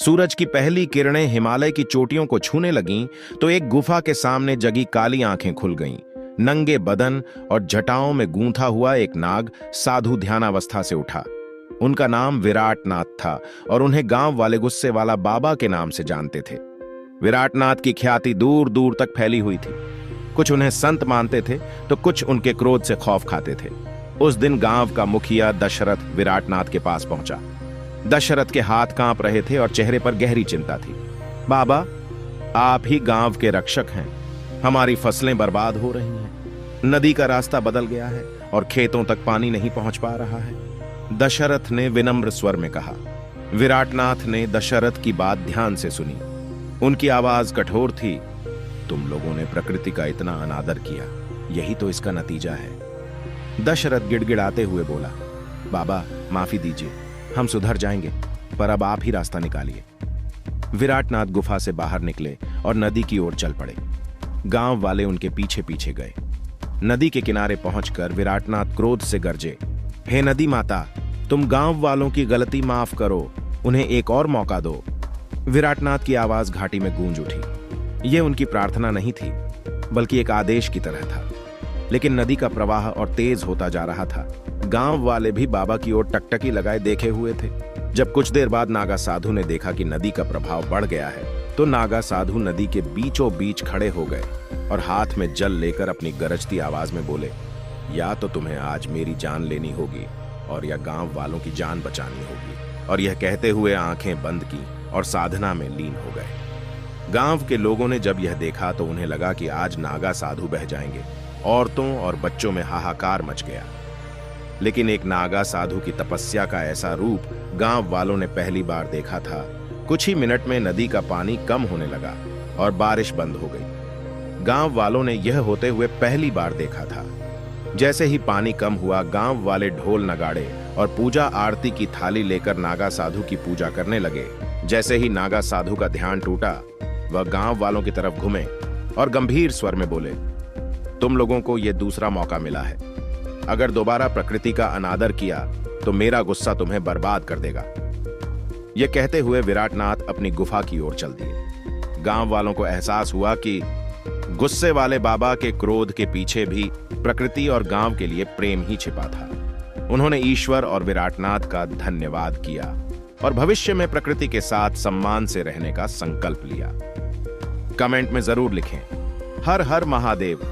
सूरज की पहली किरणें हिमालय की चोटियों को छूने लगीं तो एक गुफा के सामने जगी काली आंखें खुल गईं। नंगे बदन और जटाओं में गूंथा हुआ एक नाग साधु ध्यानावस्था से उठा। उनका नाम विराटनाथ था और उन्हें गांव वाले गुस्से वाला बाबा के नाम से जानते थे। विराटनाथ की ख्याति दूर दूर तक फैली हुई थी। कुछ उन्हें संत मानते थे तो कुछ उनके क्रोध से खौफ खाते थे। उस दिन गांव का मुखिया दशरथ विराटनाथ के पास पहुंचा। दशरथ के हाथ कांप रहे थे और चेहरे पर गहरी चिंता थी। बाबा, आप ही गांव के रक्षक हैं। हमारी फसलें बर्बाद हो रही हैं। नदी का रास्ता बदल गया है और खेतों तक पानी नहीं पहुंच पा रहा है। दशरथ ने विनम्र स्वर में कहा। विराटनाथ ने दशरथ की बात ध्यान से सुनी। उनकी आवाज कठोर थी। तुम लोगों ने प्रकृति का इतना अनादर किया, यही तो इसका नतीजा है। दशरथ गिड़गिड़ाते हुए बोला, बाबा माफी दीजिए, हम सुधर जाएंगे, पर अब आप ही रास्ता निकालिए। विराटनाथ गुफा से बाहर निकले और नदी की ओर चल पड़े। गांव वाले उनके पीछे पीछे गए। नदी के किनारे पहुंचकर विराटनाथ क्रोध से गरजे, हे नदी माता, तुम गांव वालों की गलती माफ करो, उन्हें एक और मौका दो। विराटनाथ की आवाज घाटी में गूंज उठी। यह उनकी प्रार्थना नहीं थी, बल्कि एक आदेश की तरह था। लेकिन नदी का प्रवाह और तेज होता जा रहा था। गांव वाले भी बाबा की ओर टकटकी लगाए देखे हुए थे। जब कुछ देर बाद नागा साधु ने देखा कि नदी का प्रभाव बढ़ गया है, तो नागा साधु नदी के बीचों बीच खड़े हो गए और हाथ में जल लेकर अपनी गरजती आवाज में बोले, या तो तुम्हें आज मेरी जान लेनी होगी और या गांव वालों की जान बचानी होगी। और यह कहते हुए आंखें बंद की और साधना में लीन हो गए। गांव के लोगों ने जब यह देखा तो उन्हें लगा कि आज नागा साधु बह जाएंगे। औरतों और बच्चों में हाहाकार मच गया। लेकिन एक नागा साधु की तपस्या का ऐसा रूप गांव वालों ने पहली बार देखा था। कुछ ही मिनट में नदी का पानी कम होने लगा और बारिश बंद हो गई। गांव वालों ने यह होते हुए पहली बार देखा था। जैसे ही पानी कम हुआ, गांव वाले ढोल नगाड़े और पूजा आरती की थाली लेकर नागा साधु की पूजा करने लगे। जैसे ही नागा साधु का ध्यान टूटा, वह गांव वालों की तरफ घूमे और गंभीर स्वर में बोले, तुम लोगों को यह दूसरा मौका मिला है। अगर दोबारा प्रकृति का अनादर किया तो मेरा गुस्सा तुम्हें बर्बाद कर देगा। यह कहते हुए विराटनाथ अपनी गुफा की ओर चल दिए। गांव वालों को एहसास हुआ कि गुस्से वाले बाबा के क्रोध के पीछे भी प्रकृति और गांव के लिए प्रेम ही छिपा था। उन्होंने ईश्वर और विराटनाथ का धन्यवाद किया और भविष्य में प्रकृति के साथ सम्मान से रहने का संकल्प लिया। कमेंट में जरूर लिखें, हर हर महादेव।